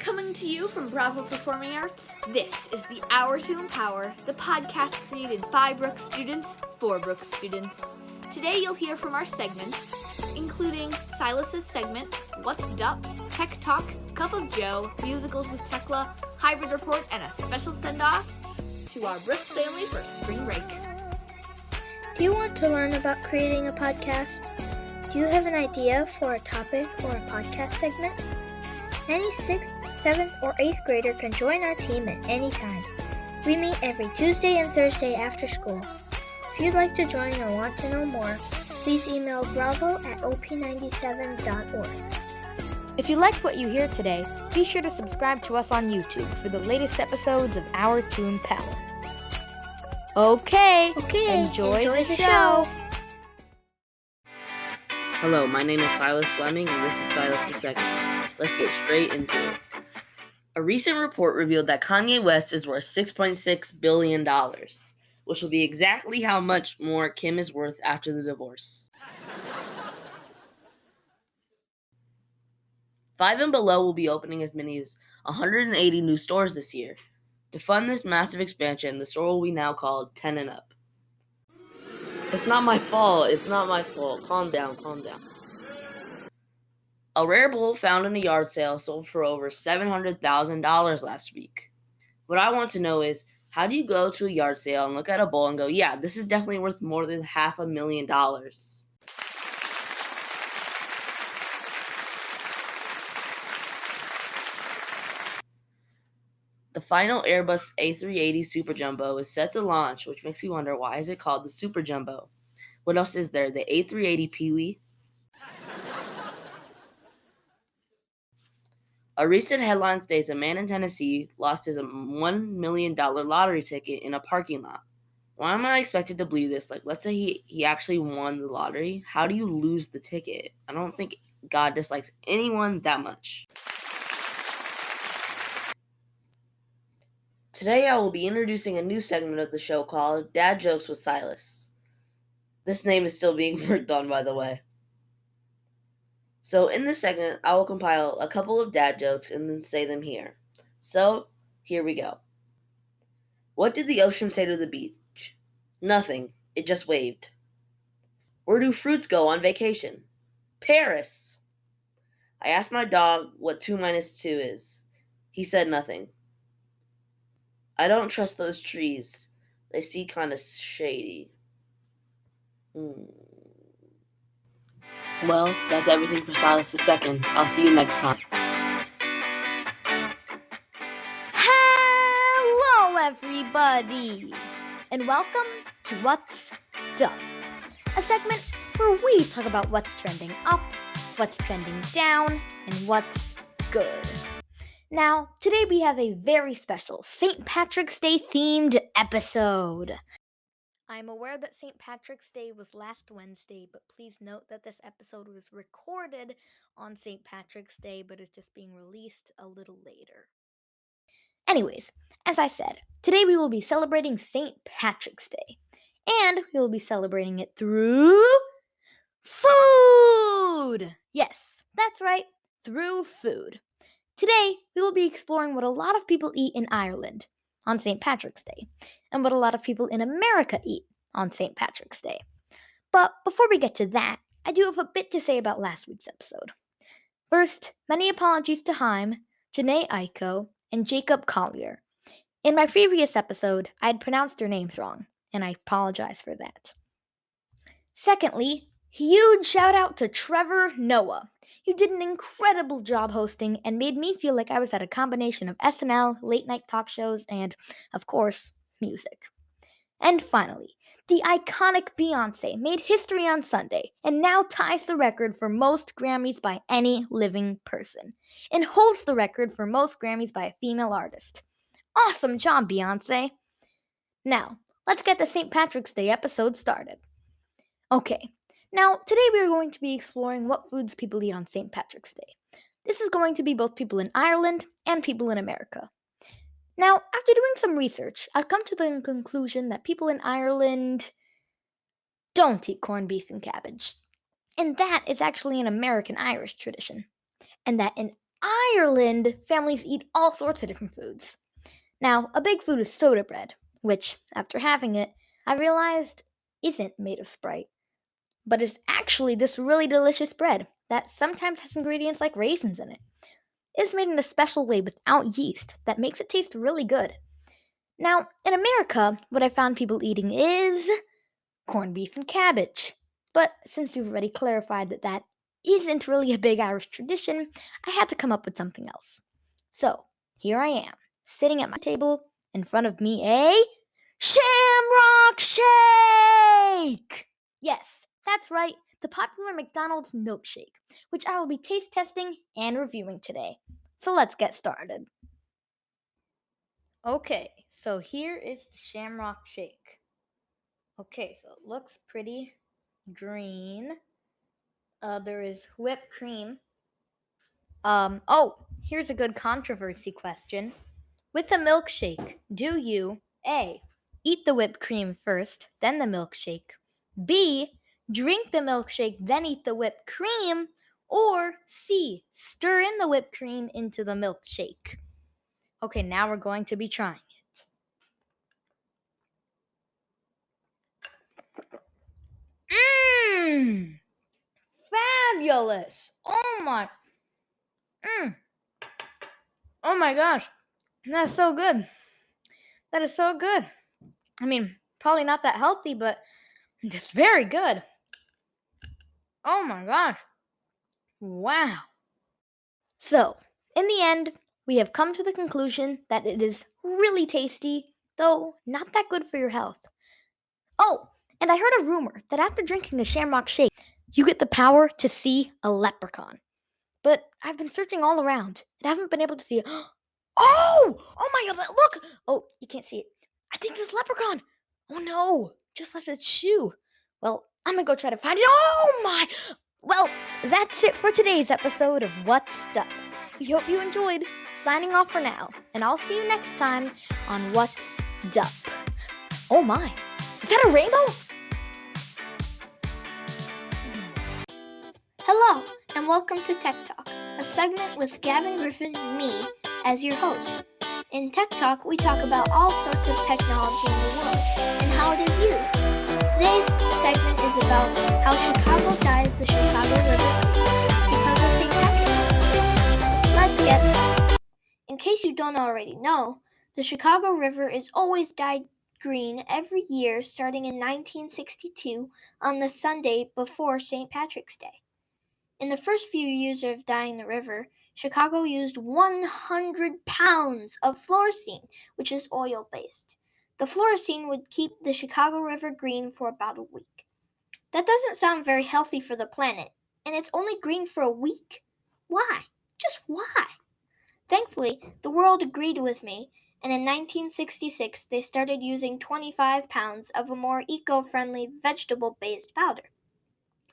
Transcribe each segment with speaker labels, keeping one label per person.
Speaker 1: Coming to you from Bravo Performing Arts, this is the Hour to Empower, the podcast created by Brooks students for Brooks students. Today you'll hear from our segments, including Silas's segment, What's Dup, Tech Talk, Cup of Joe, Musicals with Tekla, Hybrid Report, and a special send-off to our Brooks family for spring break.
Speaker 2: Do you want to learn about creating a podcast? Do you have an idea for a topic or a podcast segment? Any 6th, 7th, or 8th grader can join our team at any time. We meet every Tuesday and Thursday after school. If you'd like to join or want to know more, please email bravo@op97.org.
Speaker 3: If you liked what you hear today, be sure to subscribe to us on YouTube for the latest episodes of Hour to Empower. Okay, enjoy the show.
Speaker 4: Hello, my name is Silas Fleming, and this is Silas the Second. Let's get straight into it. A recent report revealed that Kanye West is worth $6.6 billion, which will be exactly how much more Kim is worth after the divorce. Five and Below will be opening as many as 180 new stores this year. To fund this massive expansion, the store will be now called 10 and Up. It's not my fault. Calm down. A rare bull found in a yard sale sold for over $700,000 last week. What I want to know is, how do you go to a yard sale and look at a bull and go, yeah, this is definitely worth more than $500,000? The final Airbus A380 Super Jumbo is set to launch, which makes me wonder, why is it called the Super Jumbo? What else is there? The A380 Pee-wee? A recent headline states a man in Tennessee lost his $1 million lottery ticket in a parking lot. Why am I expected to believe this? Let's say he actually won the lottery. How do you lose the ticket? I don't think God dislikes anyone that much. Today I will be introducing a new segment of the show called Dad Jokes with Silas. This name is still being worked on, by the way. So in this segment, I will compile a couple of dad jokes and then say them here. So, here we go. What did the ocean say to the beach? Nothing. It just waved. Where do fruits go on vacation? Paris. I asked my dog what 2 minus 2 is. He said nothing. I don't trust those trees. They seem kind of shady. Well, that's everything for Silas II. I'll see you next time.
Speaker 3: Hello, everybody, and welcome to What's Dup, a segment where we talk about what's trending up, what's trending down, and what's good. Now, today we have a very special St. Patrick's Day themed episode. I'm aware that St. Patrick's Day was last Wednesday, but please note that this episode was recorded on St. Patrick's Day, but is just being released a little later. Anyways, as I said, today we will be celebrating St. Patrick's Day, and we will be celebrating it through food! Yes, that's right, through food. Today, we will be exploring what a lot of people eat in Ireland on St. Patrick's Day, and what a lot of people in America eat on St. Patrick's Day. But before we get to that, I do have a bit to say about last week's episode. First, many apologies to Haim, Janae Aiko, and Jacob Collier. In my previous episode, I had pronounced their names wrong, and I apologize for that. Secondly, huge shout out to Trevor Noah. You did an incredible job hosting and made me feel like I was at a combination of SNL, late night talk shows, and, of course, music. And finally, the iconic Beyoncé made history on Sunday and now ties the record for most Grammys by any living person, and holds the record for most Grammys by a female artist. Awesome job, Beyoncé! Now, let's get the St. Patrick's Day episode started. Okay. Now, today we are going to be exploring what foods people eat on St. Patrick's Day. This is going to be both people in Ireland and people in America. Now, after doing some research, I've come to the conclusion that people in Ireland don't eat corned beef and cabbage. And that is actually an American-Irish tradition. And that in Ireland, families eat all sorts of different foods. Now, a big food is soda bread, which, after having it, I realized isn't made of Sprite, but is actually this really delicious bread that sometimes has ingredients like raisins in it. It's made in a special way without yeast that makes it taste really good. Now, in America, what I found people eating is corned beef and cabbage. But since you've already clarified that that isn't really a big Irish tradition, I had to come up with something else. So, here I am, sitting at my table, in front of me a Shamrock Shake! Yes, that's right, the popular McDonald's milkshake, which I will be taste testing and reviewing today. So let's get started. Okay, so here is the Shamrock Shake. Okay, so it looks pretty green. There is whipped cream. Here's a good controversy question. With a milkshake, do you A, eat the whipped cream first, then the milkshake, B, drink the milkshake, then eat the whipped cream, or C, stir in the whipped cream into the milkshake? Okay, now we're going to be trying it. Mmm! Fabulous! Oh my gosh, that's so good. That is so good. I mean, probably not that healthy, but it's very good. Oh my gosh. Wow. So, in the end, we have come to the conclusion that it is really tasty, though not that good for your health. Oh, and I heard a rumor that after drinking the Shamrock Shake, you get the power to see a leprechaun. But I've been searching all around and haven't been able to see it. Oh! Oh my god, look! Oh, you can't see it. I think this leprechaun. Oh no, just left its shoe. Well, I'm gonna go try to find it. Oh my! Well, that's it for today's episode of What's Up. We hope you enjoyed. Signing off for now, and I'll see you next time on What's Up. Oh my, is that a rainbow?
Speaker 2: Hello, and welcome to Tech Talk, a segment with Gavin, Griffin, me, as your host. In Tech Talk, we talk about all sorts of technology in the world and how it is used. Today's segment is about how Chicago dyes the Chicago River because of St. Patrick's Day. Let's get started. In case you don't already know, the Chicago River is always dyed green every year starting in 1962 on the Sunday before St. Patrick's Day. In the first few years of dyeing the river, Chicago used 100 pounds of fluorescein, which is oil-based. The fluorescein would keep the Chicago River green for about a week. That doesn't sound very healthy for the planet, and it's only green for a week? Why? Just why? Thankfully, the world agreed with me, and in 1966 they started using 25 pounds of a more eco-friendly vegetable-based powder.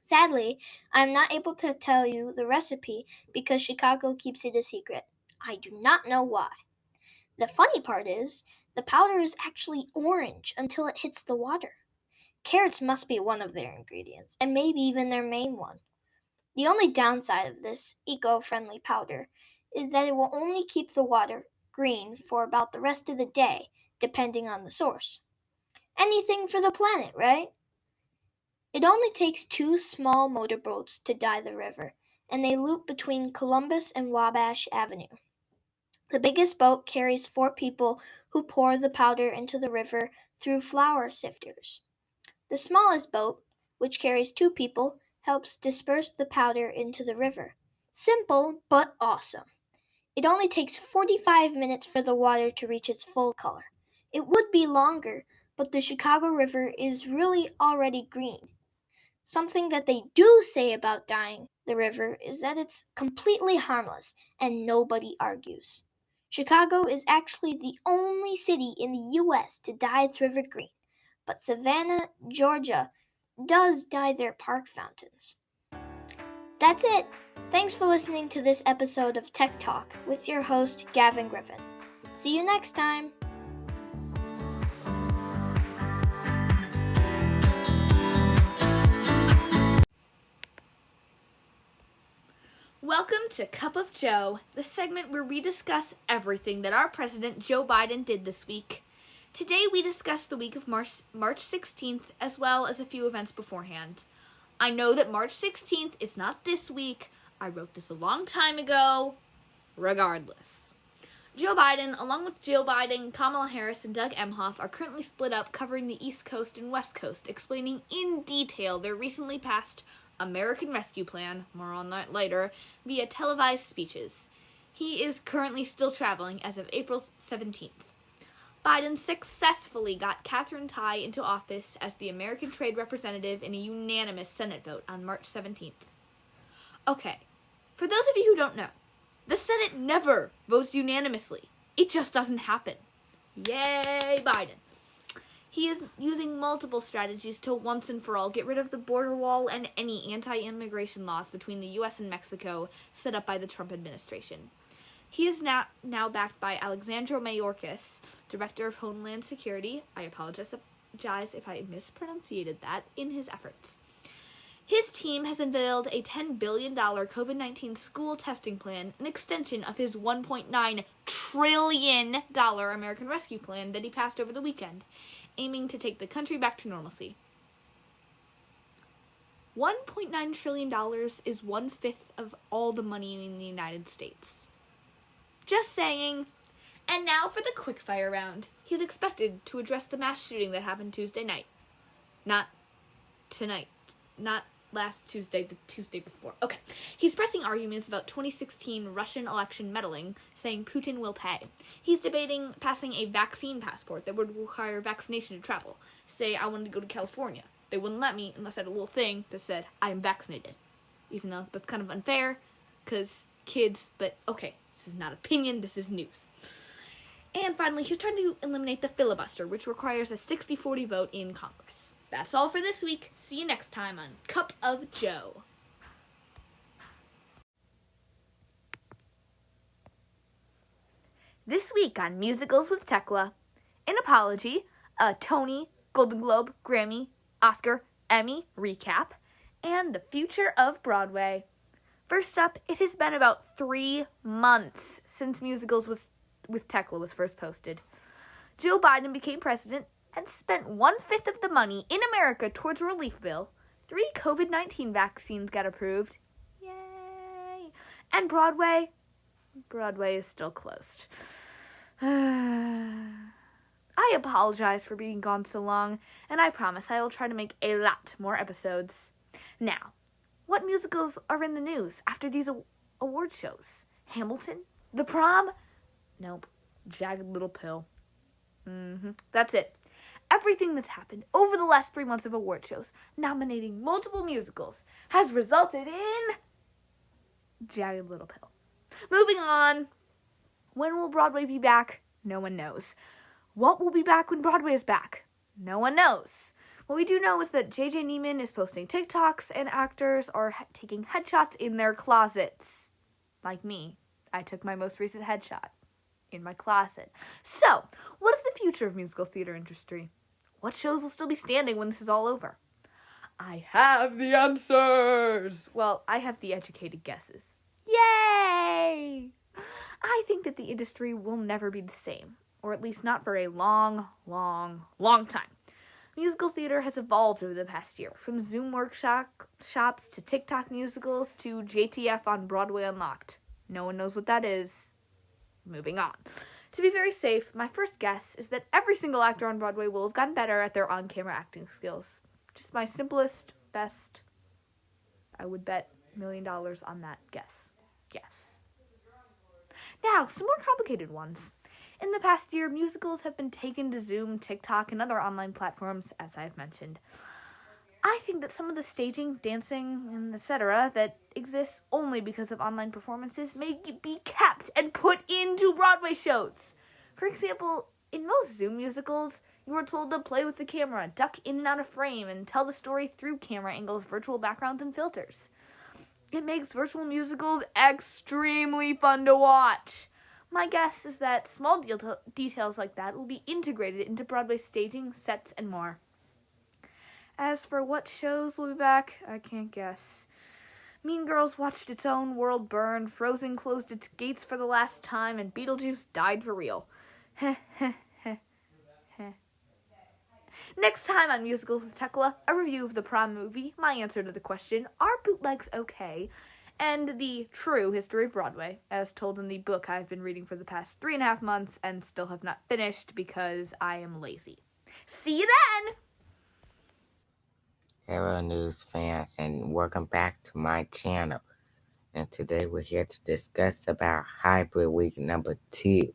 Speaker 2: Sadly, I am not able to tell you the recipe because Chicago keeps it a secret. I do not know why. The funny part is, the powder is actually orange until it hits the water. Carrots must be one of their ingredients, and maybe even their main one. The only downside of this eco-friendly powder is that it will only keep the water green for about the rest of the day, depending on the source. Anything for the planet, right? It only takes 2 small motorboats to dye the river, and they loop between Columbus and Wabash Avenue. The biggest boat carries 4 people who pour the powder into the river through flour sifters. The smallest boat, which carries 2 people, helps disperse the powder into the river. Simple, but awesome. It only takes 45 minutes for the water to reach its full color. It would be longer, but the Chicago River is really already green. Something that they do say about dyeing the river is that it's completely harmless and nobody argues. Chicago is actually the only city in the U.S. to dye its river green, but Savannah, Georgia, does dye their park fountains. That's it. Thanks for listening to this episode of Tech Talk with your host, Gavin Griffin. See you next time.
Speaker 1: Welcome Welcome to Cup of Joe, the segment where we discuss everything that our president, Joe Biden, did this week. Today we discuss the week of March 16th, as well as a few events beforehand. I know that March 16th is not this week. I wrote this a long time ago. Regardless. Joe Biden, along with Jill Biden, Kamala Harris, and Doug Emhoff, are currently split up covering the East Coast and West Coast, explaining in detail their recently passed American Rescue Plan, more on that later, via televised speeches. He is currently still traveling as of April 17th. Biden successfully got Katherine Tai into office as the American Trade Representative in a unanimous Senate vote on March 17th. Okay, for those of you who don't know, the Senate never votes unanimously. It just doesn't happen. Yay, Biden. He is using multiple strategies to once and for all get rid of the border wall and any anti-immigration laws between the U.S. and Mexico set up by the Trump administration. He is now backed by Alexandra Mayorkas, Director of Homeland Security. I apologize if I mispronounced that in his efforts. His team has unveiled a $10 billion COVID-19 school testing plan, an extension of his $1.9 trillion American Rescue Plan that he passed over the weekend, aiming to take the country back to normalcy. $1.9 trillion is 1/5 of all the money in the United States. Just saying. And now for the quickfire round. He's expected to address the mass shooting that happened Tuesday night. Not tonight. Not last Tuesday, the Tuesday before. Okay. He's pressing arguments about 2016 Russian election meddling, saying Putin will pay. He's debating passing a vaccine passport that would require vaccination to travel. Say I wanted to go to California. They wouldn't let me unless I had a little thing that said I am vaccinated. Even though that's kind of unfair, because kids, but okay. This is not opinion, this is news. And finally, he's trying to eliminate the filibuster, which requires a 60-40 vote in Congress. That's all for this week. See you next time on Cup of Joe. This week on Musicals with Tekla, an apology, a Tony, Golden Globe, Grammy, Oscar, Emmy recap, and the future of Broadway. First up, it has been about 3 months since Musicals with Tekla was first posted. Joe Biden became president and spent 1/5 of the money in America towards a relief bill. 3 COVID-19 vaccines got approved. Yay! And Broadway is still closed. I apologize for being gone so long, and I promise I will try to make a lot more episodes. Now, what musicals are in the news after these award shows? Hamilton? The Prom? Nope. Jagged Little Pill. That's it. Everything that's happened over the last 3 months of award shows, nominating multiple musicals, has resulted in Jagged Little Pill. Moving on. When will Broadway be back? No one knows. What will be back when Broadway is back? No one knows. What we do know is that J.J. Neiman is posting TikToks and actors are taking headshots in their closets. Like me. I took my most recent headshot in my closet. So, what is the future of musical theater industry? What shows will still be standing when this is all over? I have the answers! Well, I have the educated guesses. Yay! I think that the industry will never be the same, or at least not for a long, long, long time. Musical theater has evolved over the past year, from Zoom workshops to TikTok musicals to JTF on Broadway Unlocked. No one knows what that is. Moving on. To be very safe, my first guess is that every single actor on Broadway will have gotten better at their on-camera acting skills. Just my simplest, best, I would bet $1 million on that guess. Yes. Now, some more complicated ones. In the past year, musicals have been taken to Zoom, TikTok, and other online platforms, as I've mentioned. I think that some of the staging, dancing, and etc. that exists only because of online performances may be kept and put into Broadway shows. For example, in most Zoom musicals, you are told to play with the camera, duck in and out of frame, and tell the story through camera angles, virtual backgrounds, and filters. It makes virtual musicals extremely fun to watch. My guess is that small details like that will be integrated into Broadway staging, sets, and more. As for what shows will be back, I can't guess. Mean Girls watched its own world burn, Frozen closed its gates for the last time, and Beetlejuice died for real. Heh heh heh heh. Next time on Musicals with Tekla, a review of the prom movie, my answer to the question, are bootlegs okay? And the true history of Broadway, as told in the book I've been reading for the past 3.5 months and still have not finished because I am lazy. See you then!
Speaker 5: Hello news fans and welcome back to my channel. And today we're here to discuss about Hybrid Week number 2.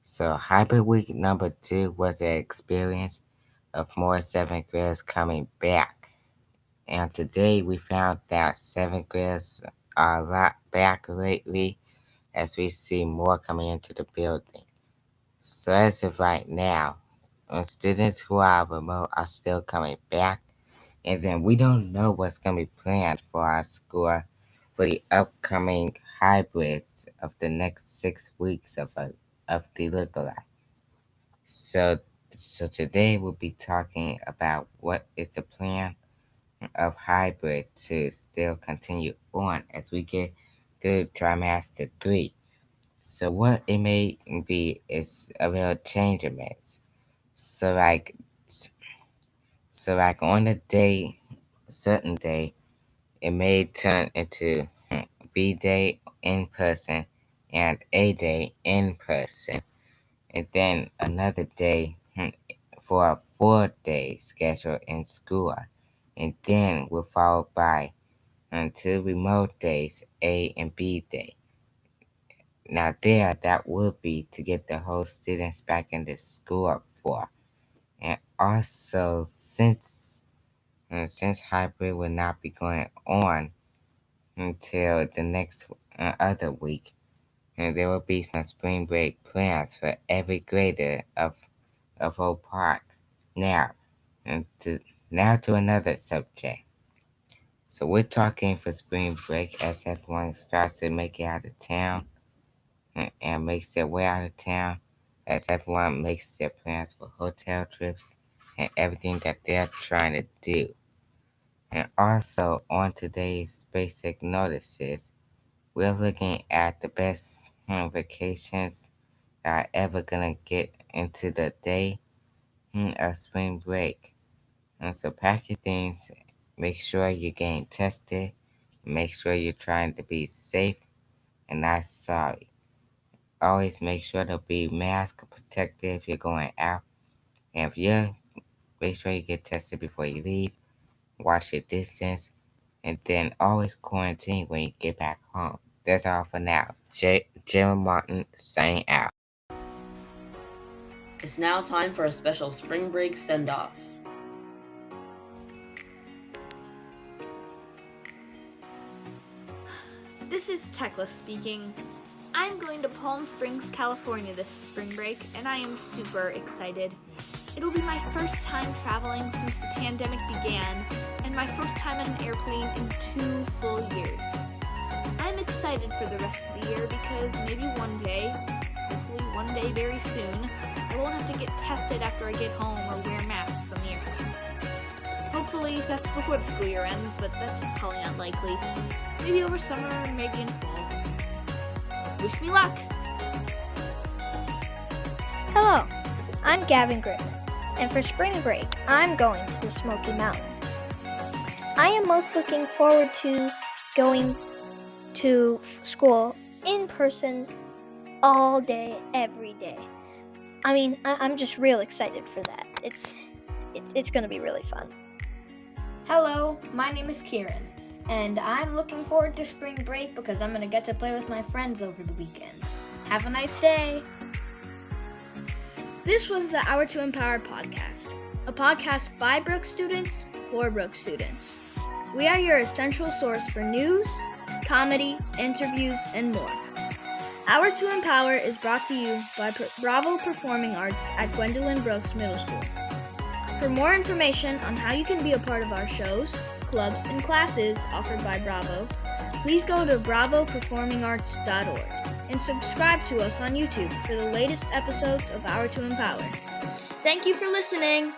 Speaker 5: So Hybrid Week number 2 was an experience of more 7th graders coming back. And today we found that 7th graders are a lot back lately as we see more coming into the building. So as of right now, students who are remote are still coming back. And then we don't know what's going to be planned for our school for the upcoming hybrids of the next 6 weeks of the lookalike. So today we'll be talking about what is the plan of hybrid to still continue on as we get through trimester 3. So what it may be is a real change of it. So like on a certain day, it may turn into B day in person and A day in person, and then another day for a 4-day schedule in school, and then we're followed by 2 remote days, A and B day. Now that would be to get the whole students back into school for, and also since hybrid will not be going on until the next other week, and there will be some spring break plans for every grader of Oak Park. Now to another subject. So we're talking for spring break as everyone starts to make it out of town and makes their way out of town, as everyone makes their plans for hotel trips and everything that they're trying to do. And also on today's basic notices, we're looking at the best vacations that are ever gonna get into the day of spring break. And so pack your things, make sure you're getting tested, make sure you're trying to be safe and not sorry. Always make sure to be mask protected if you're going out. And if you're, make sure you get tested before you leave. Watch your distance, and then always quarantine when you get back home. That's all for now. Jalen Martin signing out.
Speaker 4: It's now time for a special spring break send-off.
Speaker 1: This is Tekla speaking. I'm going to Palm Springs, California this spring break, and I am super excited. It'll be my first time traveling since the pandemic began, and my first time on an airplane in 2 full years. I'm excited for the rest of the year because maybe one day, hopefully one day very soon, I won't have to get tested after I get home or wear masks on the airplane. Hopefully that's before the school year ends, but that's probably not likely. Maybe over summer or maybe in fall. Wish me luck!
Speaker 2: Hello, I'm Gavin Griffin, and for spring break, I'm going to the Smoky Mountains. I am most looking forward to going to school in person all day, every day. I mean, I'm just real excited for that. It's going to be really fun.
Speaker 3: Hello, my name is Kirin, and I'm looking forward to spring break because I'm going to get to play with my friends over the weekend. Have a nice day!
Speaker 6: This was the Hour to Empower podcast, a podcast by Brooks students for Brooks students. We are your essential source for news, comedy, interviews, and more. Hour to Empower is brought to you by Bravo Performing Arts at Gwendolyn Brooks Middle School. For more information on how you can be a part of our shows, clubs, and classes offered by Bravo, please go to bravoperformingarts.org and subscribe to us on YouTube for the latest episodes of Hour to Empower. Thank you for listening.